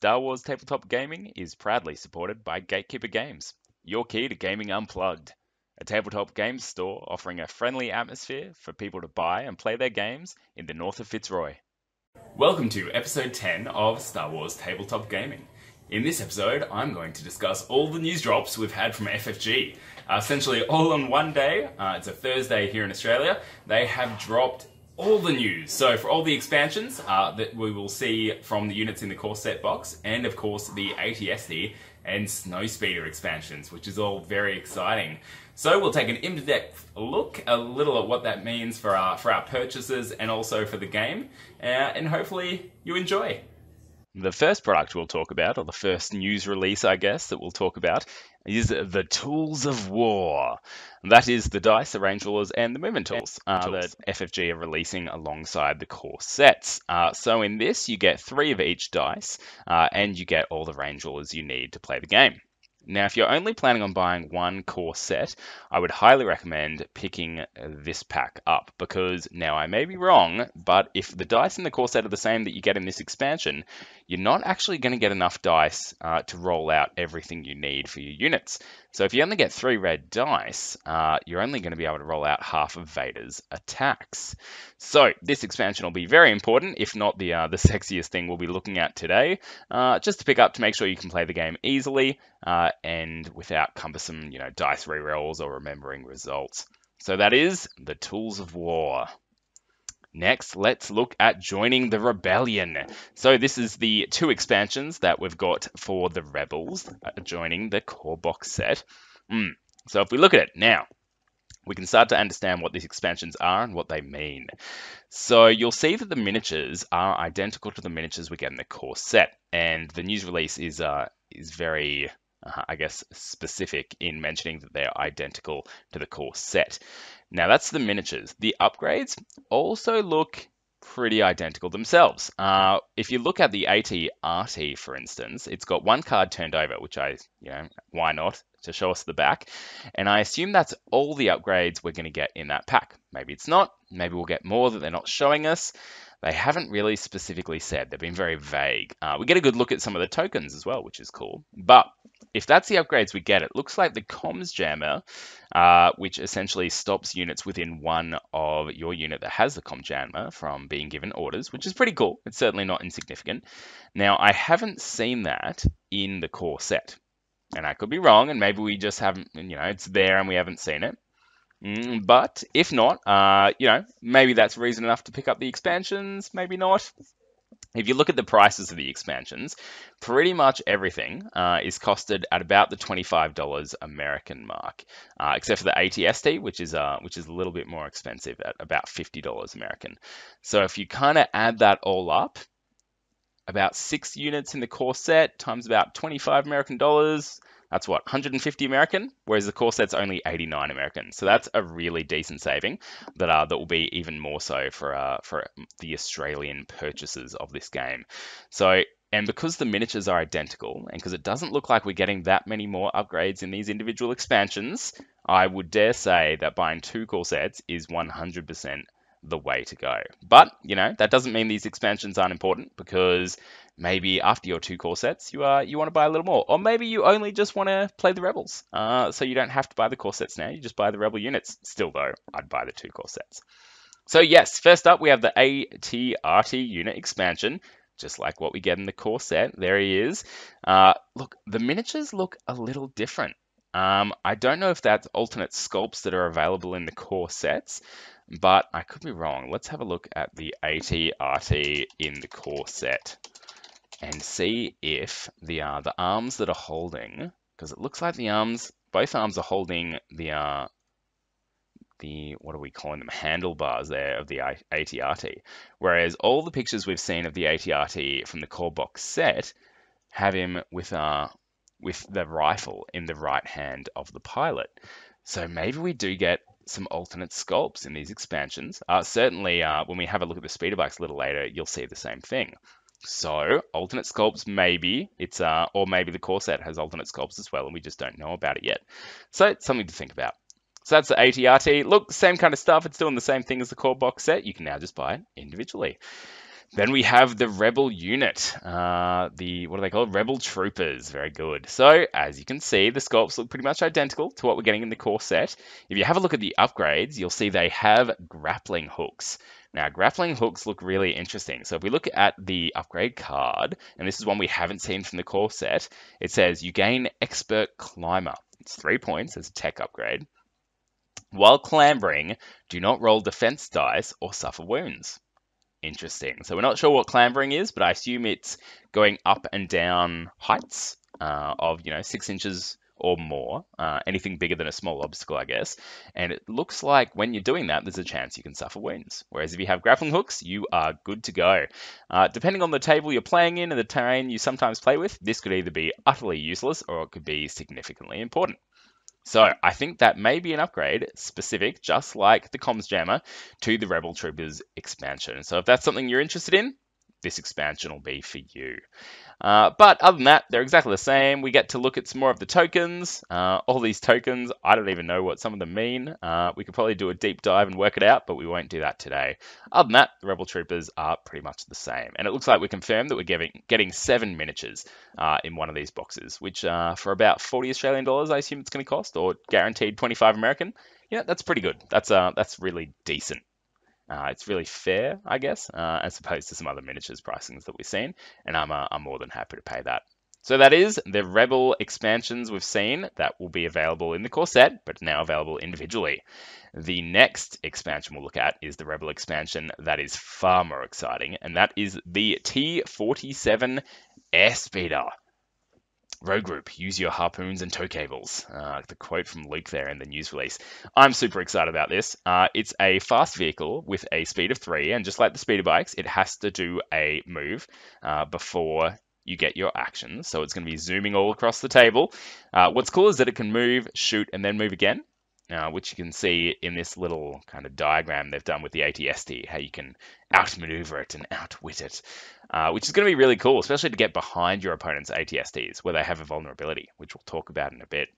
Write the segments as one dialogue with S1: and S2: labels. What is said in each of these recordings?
S1: Star Wars Tabletop Gaming is proudly supported by Gatekeeper Games, your key to gaming unplugged, a tabletop games store offering a friendly atmosphere for people to buy and play their games in the north of Fitzroy. Welcome to episode 10 of Star Wars Tabletop Gaming. In this episode, I'm going to discuss all the news drops we've had from FFG. Essentially all on one day, it's a Thursday here in Australia, they have dropped all the news. So for all the expansions that we will see from the units in the core set box, and of course the AT-ST and Snowspeeder expansions, which is all very exciting. So we'll take an in-depth look a little at what that means for our purchases and also for the game, and hopefully you enjoy. The first product we'll talk about, or the first news release, I guess, that we'll talk about, is the Tools of War. That is the dice, the range rulers, and the movement tools that FFG are releasing alongside the core sets. So in this, you get 3 of each dice, and you get all the range rulers you need to play the game. Now, if you're only planning on buying one core set, I would highly recommend picking this pack up, because now I may be wrong, but if the dice in the core set are the same that you get in this expansion, you're not actually going to get enough dice to roll out everything you need for your units. So if you only get 3 red dice, you're only going to be able to roll out half of Vader's attacks. So this expansion will be very important, if not the sexiest thing we'll be looking at today, just to pick up to make sure you can play the game easily and without cumbersome, dice rerolls or remembering results. So that is the Tools of War. Next, let's look at joining the Rebellion. So this is the 2 expansions that we've got for the Rebels joining the core box set. So if we look at it now, we can start to understand what these expansions are and what they mean. So you'll see that the miniatures are identical to the miniatures we get in the core set, and the news release is very, I guess, specific in mentioning that they're identical to the core set. Now that's the miniatures. The upgrades also look pretty identical themselves. If you look at the AT-RT, for instance, it's got 1 card turned over, which why not, to show us the back. And I assume that's all the upgrades we're going to get in that pack. Maybe it's not. Maybe we'll get more that they're not showing us. They haven't really specifically said. They've been very vague. We get a good look at some of the tokens as well, which is cool. But if that's the upgrades we get, it looks like the comms jammer, which essentially stops units within 1 of your unit that has the comm jammer from being given orders, which is pretty cool. It's certainly not insignificant. Now, I haven't seen that in the core set. And I could be wrong, and maybe we just haven't, it's there and we haven't seen it. But if not, maybe that's reason enough to pick up the expansions, maybe not. If you look at the prices of the expansions, pretty much everything is costed at about the $25 American mark, except for the AT-ST, which is a little bit more expensive at about $50 American. So if you kind of add that all up, about 6 units in the core set times about $25 American, that's what, 150 American, whereas the core set's only 89 American. So that's a really decent saving that will be even more so for the Australian purchases of this game. So, and because the miniatures are identical, and because it doesn't look like we're getting that many more upgrades in these individual expansions, I would dare say that buying 2 core sets is 100% the way to go. But, that doesn't mean these expansions aren't important, because maybe after your 2 core sets, you want to buy a little more. Or maybe you only just want to play the Rebels. So you don't have to buy the core sets now, you just buy the Rebel units. Still though, I'd buy the 2 core sets. So yes, first up we have the AT-RT unit expansion, just like what we get in the core set. There he is. Look, the miniatures look a little different. I don't know if that's alternate sculpts that are available in the core sets, but I could be wrong. Let's have a look at the AT-RT in the core set and see if the arms that are holding, because it looks like both arms are holding the what are we calling them, handlebars there of the AT-RT, whereas all the pictures we've seen of the AT-RT from the core box set have him with the rifle in the right hand of the pilot. So maybe we do get some alternate sculpts in these expansions. Certainly, when we have a look at the speeder bikes a little later, you'll see the same thing. So alternate sculpts, maybe it's or maybe the core set has alternate sculpts as well, and we just don't know about it yet. So it's something to think about. So that's the AT-RT. Look, same kind of stuff. It's doing the same thing as the core box set. You can now just buy it individually. Then we have the Rebel unit, what are they called? Rebel Troopers. Very good. So, as you can see, the sculpts look pretty much identical to what we're getting in the core set. If you have a look at the upgrades, you'll see they have grappling hooks. Now, grappling hooks look really interesting. So if we look at the upgrade card, and this is one we haven't seen from the core set, it says you gain Expert Climber. It's 3 points as a tech upgrade. While clambering, do not roll defense dice or suffer wounds. Interesting. So we're not sure what clambering is, but I assume it's going up and down heights of 6 inches or more. Anything bigger than a small obstacle, I guess. And it looks like when you're doing that, there's a chance you can suffer wounds. Whereas if you have grappling hooks, you are good to go. Depending on the table you're playing in and the terrain you sometimes play with, this could either be utterly useless or it could be significantly important. So I think that may be an upgrade specific, just like the Comms Jammer, to the Rebel Troopers expansion. So if that's something you're interested in, this expansion will be for you. But other than that, they're exactly the same. We get to look at some more of the tokens. All these tokens, I don't even know what some of them mean. We could probably do a deep dive and work it out, but we won't do that today. Other than that, the Rebel Troopers are pretty much the same. And it looks like we confirmed that we're getting 7 miniatures in one of these boxes, which for about 40 Australian dollars, I assume it's going to cost, or guaranteed 25 American. Yeah, that's pretty good. That's really decent. It's really fair, I guess, as opposed to some other miniatures pricings that we've seen, and I'm more than happy to pay that. So that is the Rebel expansions we've seen that will be available in the core set, but now available individually. The next expansion we'll look at is the Rebel expansion that is far more exciting, and that is the T-47 Airspeeder. Road Group, use your harpoons and tow cables. The quote from Luke there in the news release. I'm super excited about this. It's a fast vehicle with a speed of 3, and just like the speeder bikes, it has to do a move before you get your actions. So it's going to be zooming all across the table. What's cool is that it can move, shoot, and then move again. Which you can see in this little kind of diagram they've done with the AT-ST, how you can outmaneuver it and outwit it, which is going to be really cool, especially to get behind your opponent's AT-STs, where they have a vulnerability, which we'll talk about in a bit.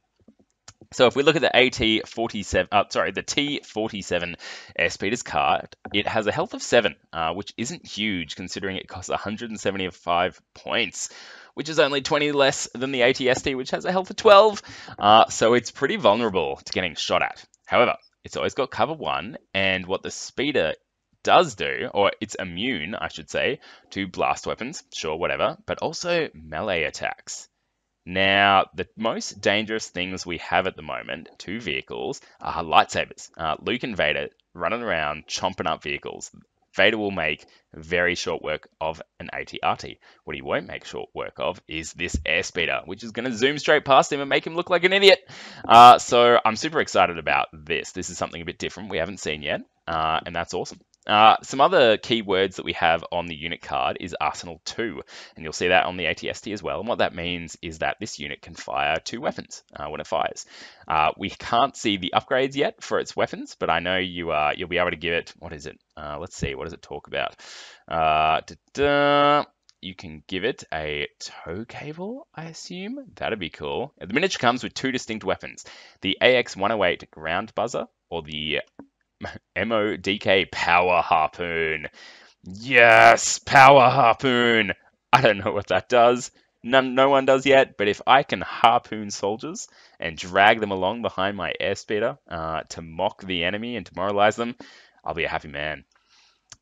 S1: So if we look at the the T-47 Airspeeder's card, it has a health of 7, which isn't huge considering it costs 175 points, which is only 20 less than the AT-ST, which has a health of 12. So it's pretty vulnerable to getting shot at. However, it's always got cover 1, and what the speeder does do, or it's immune, I should say, to blast weapons, sure, whatever, but also melee attacks. Now, the most dangerous things we have at the moment, 2 vehicles, are lightsabers. Luke and Vader running around chomping up vehicles. Vader will make very short work of an AT-RT. What he won't make short work of is this airspeeder, which is going to zoom straight past him and make him look like an idiot. So I'm super excited about this. This is something a bit different we haven't seen yet, and that's awesome. Some other keywords that we have on the unit card is Arsenal 2, and you'll see that on the AT-ST as well. And what that means is that this unit can fire 2 weapons when it fires. We can't see the upgrades yet for its weapons, but I know you'll be able to give it, what is it? Let's see, what does it talk about? You can give it a tow cable, I assume. That'd be cool. The miniature comes with 2 distinct weapons, the AX-108 ground buzzer or the MODK Power Harpoon. Yes, Power Harpoon. I don't know what that does. No one does yet, but if I can harpoon soldiers and drag them along behind my airspeeder to mock the enemy and demoralize them, I'll be a happy man.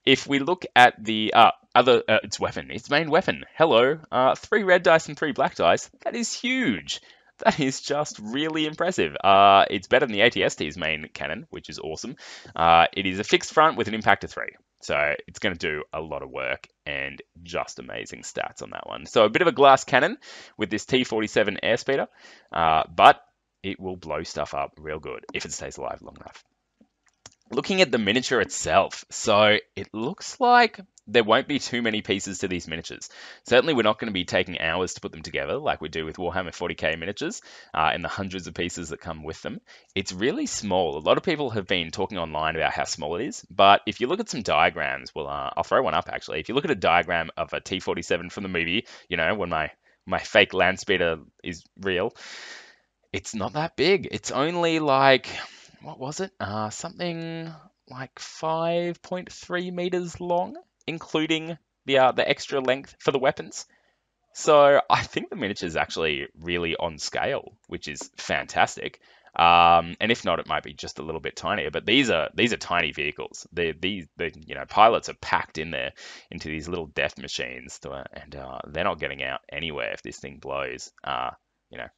S1: If we look at the its main weapon, hello, 3 red dice and 3 black dice, that is huge. That is just really impressive. It's better than the AT-ST's main cannon, which is awesome. It is a fixed front with an impact of 3. So it's going to do a lot of work and just amazing stats on that one. So a bit of a glass cannon with this T-47 Airspeeder, but it will blow stuff up real good if it stays alive long enough. Looking at the miniature itself, so it looks like there won't be too many pieces to these miniatures. Certainly we're not going to be taking hours to put them together like we do with Warhammer 40k miniatures and the hundreds of pieces that come with them. It's really small. A lot of people have been talking online about how small it is, but if you look at some diagrams, well, I'll throw one up actually. If you look at a diagram of a T-47 from the movie, you know, when my fake land speeder is real, it's not that big. It's only like, what was it? Something like 5.3 meters long, including the extra length for the weapons. So I think the miniature is actually really on scale, which is fantastic. And if not, it might be just a little bit tinier. But these are tiny vehicles. The pilots are packed in there into these little death machines, and they're not getting out anywhere if this thing blows.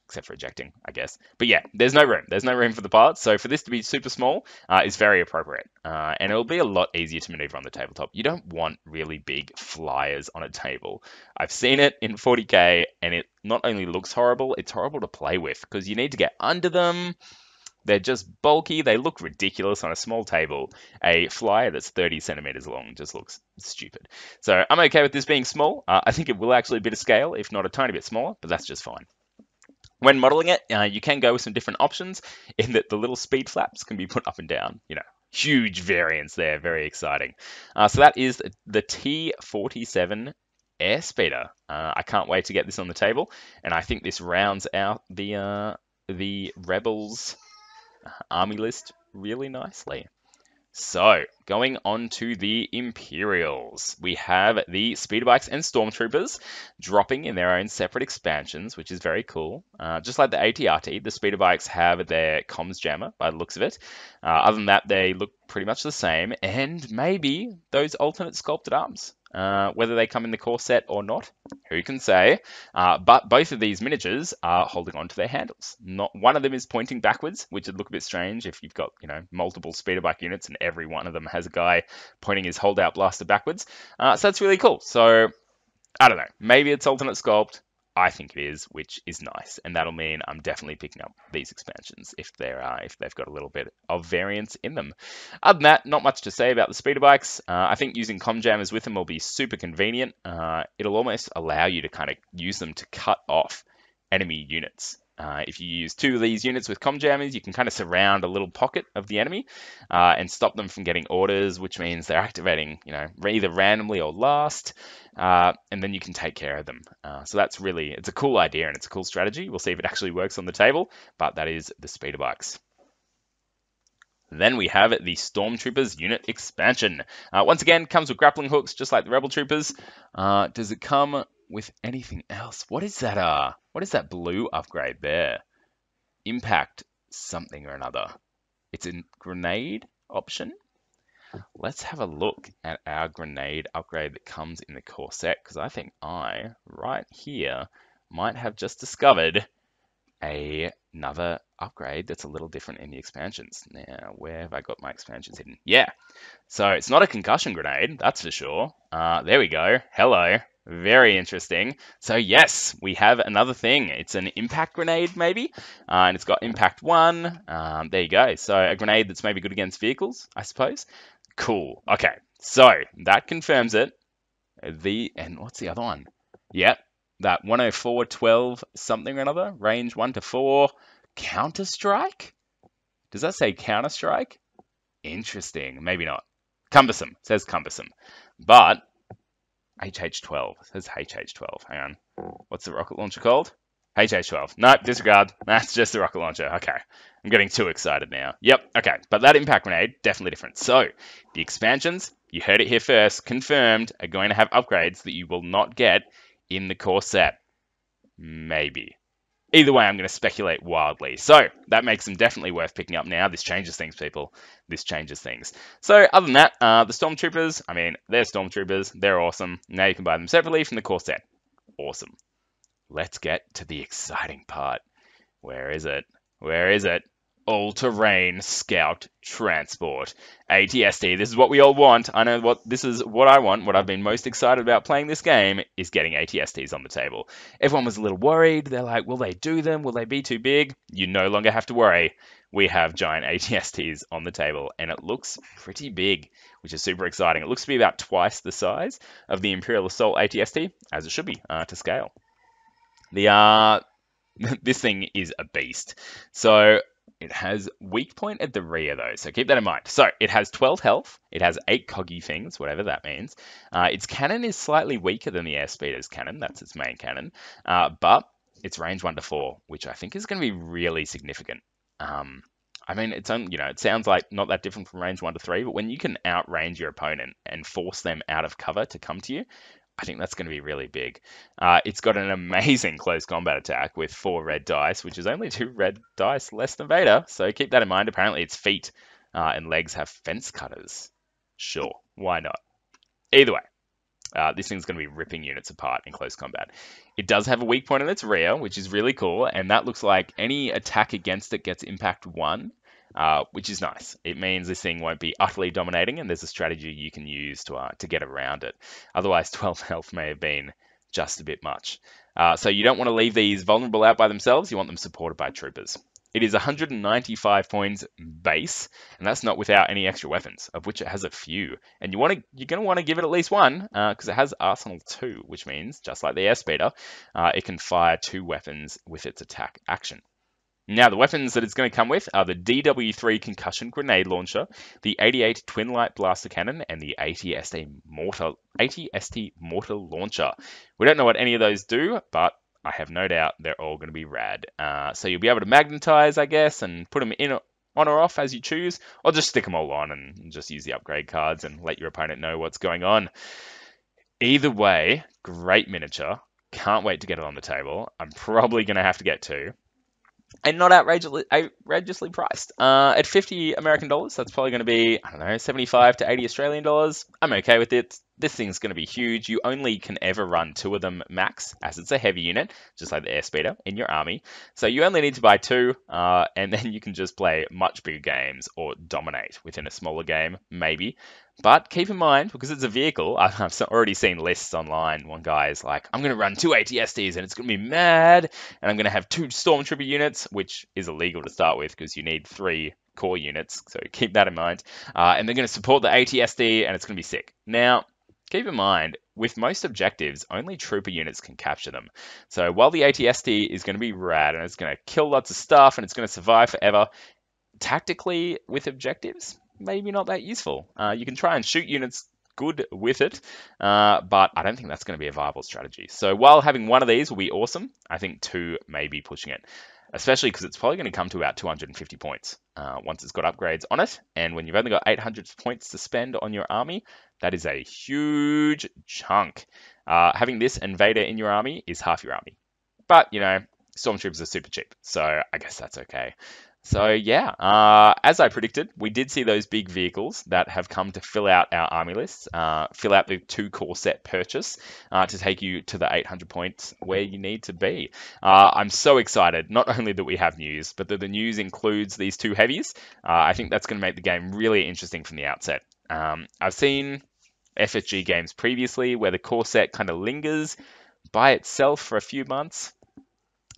S1: Except for ejecting, I guess. But yeah, there's no room. There's no room for the pilots. So for this to be super small is very appropriate. And it'll be a lot easier to maneuver on the tabletop. You don't want really big flyers on a table. I've seen it in 40k, and it not only looks horrible, it's horrible to play with because you need to get under them. They're just bulky. They look ridiculous on a small table. A flyer that's 30 centimeters long just looks stupid. So I'm okay with this being small. I think it will actually be to scale, if not a tiny bit smaller, but that's just fine. When modeling it, you can go with some different options in that the little speed flaps can be put up and down. Huge variance there, very exciting. So that is the T-47 Airspeeder. I can't wait to get this on the table, and I think this rounds out the Rebels army list really nicely. So, going on to the Imperials, we have the speeder bikes and stormtroopers dropping in their own separate expansions, which is very cool. Just like the AT-RT, the speeder bikes have their comms jammer by the looks of it. Other than that, they look pretty much the same, and maybe those alternate sculpted arms. Whether they come in the core set or not, who can say? But both of these miniatures are holding on to their handles. Not one of them is pointing backwards, which would look a bit strange if you've got multiple speeder bike units and every one of them has a guy pointing his holdout blaster backwards. So that's really cool. So I don't know. Maybe it's alternate sculpt. I think it is, which is nice, and that'll mean I'm definitely picking up these expansions if they've got a little bit of variance in them. Other than that, not much to say about the speeder bikes. I think using comm jammers with them will be super convenient. It'll almost allow you to kind of use them to cut off enemy units. If you use two of these units with comm jammers, you can kind of surround a little pocket of the enemy and stop them from getting orders, which means they're activating, either randomly or last, and then you can take care of them. So it's a cool idea and it's a cool strategy. We'll see if it actually works on the table, but that is the speeder bikes. Then we have the Stormtroopers unit expansion. Once again, comes with grappling hooks, just like the Rebel Troopers. Does it come with anything else? What is that? What is that blue upgrade there? Impact something or another. It's a grenade option. Let's have a look at our grenade upgrade that comes in the core set, because I think right here, might have just discovered another upgrade that's a little different in the expansions. Now, where have I got my expansions hidden? Yeah, so it's not a concussion grenade, that's for sure. There we go. Hello. Very interesting. So yes, we have another thing. It's an impact grenade, maybe, and it's got impact 1. There you go. So a grenade that's maybe good against vehicles, I suppose. Cool. Okay, so that confirms it. And what's the other one? Yep, that 104-12 something or another, range 1 to 4, Counter Strike? Does that say Counter Strike? Interesting. Maybe not. Cumbersome. It says cumbersome. But HH12. It says HH12. Hang on. What's the rocket launcher called? HH12. Nope, disregard. That's just the rocket launcher. Okay. I'm getting too excited now. Yep, okay. But that impact grenade, definitely different. So, the expansions, you heard it here first, confirmed, are going to have upgrades that you will not get in the core set. Maybe. Either way, I'm going to speculate wildly. So, that makes them definitely worth picking up now. This changes things, people. This changes things. So, other than that, the Stormtroopers, they're Stormtroopers. They're awesome. Now you can buy them separately from the core set. Awesome. Let's get to the exciting part. Where is it? Where is it? All-terrain scout transport. AT-ST, this is what we all want. I know this is what I want. What I've been most excited about playing this game is getting AT-STs on the table. Everyone was a little worried. They're like, will they do them? Will they be too big? You no longer have to worry. We have giant AT-STs on the table, and it looks pretty big, which is super exciting. It looks to be about twice the size of the Imperial Assault AT-ST, as it should be, to scale. This thing is a beast. So it has weak point at the rear though, so keep that in mind. So it has 12 health, it has 8 coggy things, whatever that means. Its cannon is slightly weaker than the Airspeeder's cannon, that's its main cannon, but it's range 1 to 4, which I think is going to be really significant. I mean, it's it sounds like not that different from range 1 to 3, but when you can outrange your opponent and force them out of cover to come to you, I think that's going to be really big. It's got an amazing close combat attack with 4 red dice, which is only 2 red dice less than Vader, so keep that in mind. Apparently its feet and legs have fence cutters. Sure, why not? Either way, this thing's going to be ripping units apart in close combat. It does have a weak point in its rear, which is really cool, and that looks like any attack against it gets impact 1, which is nice. It means this thing won't be utterly dominating, and there's a strategy you can use to get around it. Otherwise, 12 health may have been just a bit much. So you don't want to leave these vulnerable out by themselves. You want them supported by troopers. It is 195 points base, and that's not without any extra weapons, of which it has a few. And you're going to want to give it at least one, because it has Arsenal 2, which means, just like the Airspeeder, it can fire 2 weapons with its attack action. Now, the weapons that it's going to come with are the DW3 Concussion Grenade Launcher, the 88 Twin Light Blaster Cannon, and the AT-ST Mortar Launcher. We don't know what any of those do, but I have no doubt they're all going to be rad. So you'll be able to magnetize, I guess, and put them in on or off as you choose, or just stick them all on and just use the upgrade cards and let your opponent know what's going on. Either way, great miniature. Can't wait to get it on the table. I'm probably going to have to get 2. And not outrageously priced. At 50 American dollars, that's probably going to be, I don't know, 75 to 80 Australian dollars. I'm okay with it. This thing's going to be huge. You only can ever run 2 of them max, as it's a heavy unit, just like the Airspeeder, in your army. So you only need to buy 2, and then you can just play much bigger games or dominate within a smaller game, maybe. But keep in mind, because it's a vehicle, I've already seen lists online. One guy is like, I'm going to run 2 AT-STs and it's going to be mad. And I'm going to have 2 Stormtrooper units, which is illegal to start with because you need 3 core units. So keep that in mind. And they're going to support the AT-ST and it's going to be sick. Now, keep in mind, with most objectives, only trooper units can capture them. So while the AT-ST is going to be rad and it's going to kill lots of stuff and it's going to survive forever, tactically with objectives, maybe not that useful. You can try and shoot units good with it, but I don't think that's going to be a viable strategy. So while having 1 of these will be awesome, I think 2 may be pushing it, especially because it's probably going to come to about 250 points once it's got upgrades on it. And when you've only got 800 points to spend on your army, that is a huge chunk. Having this and Vader in your army is half your army. But, Stormtroopers are super cheap, so I guess that's okay. So yeah, as I predicted, we did see those big vehicles that have come to fill out our army lists, fill out the 2 core set purchase to take you to the 800 points where you need to be. I'm so excited, not only that we have news, but that the news includes these 2 heavies. I think that's going to make the game really interesting from the outset. I've seen FSG games previously where the core set kind of lingers by itself for a few months.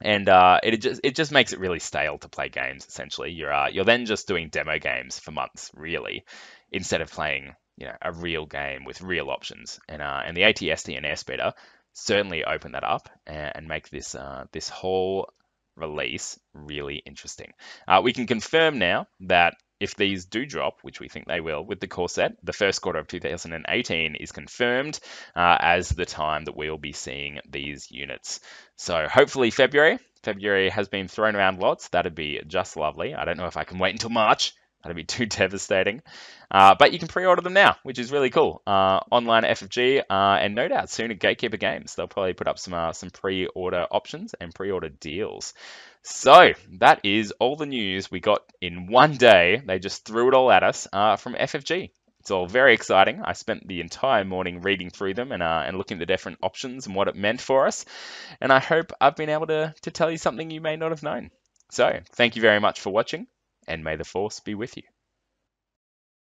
S1: And it just makes it really stale to play games. Essentially, you're then just doing demo games for months, really, instead of playing a real game with real options. And the AT-ST and Airspeeder certainly open that up and make this this whole release really interesting. We can confirm now that if these do drop, which we think they will with the core set, the first quarter of 2018 is confirmed as the time that we'll be seeing these units. So hopefully February. February has been thrown around lots. That'd be just lovely. I don't know if I can wait until March. That'd be too devastating. But you can pre-order them now, which is really cool. Online at FFG, and no doubt soon at Gatekeeper Games. They'll probably put up some pre-order options and pre-order deals. So that is all the news we got in one day. They just threw it all at us from FFG. It's all very exciting. I spent the entire morning reading through them and looking at the different options and what it meant for us. And I hope I've been able to tell you something you may not have known. So thank you very much for watching, and may the Force be with you.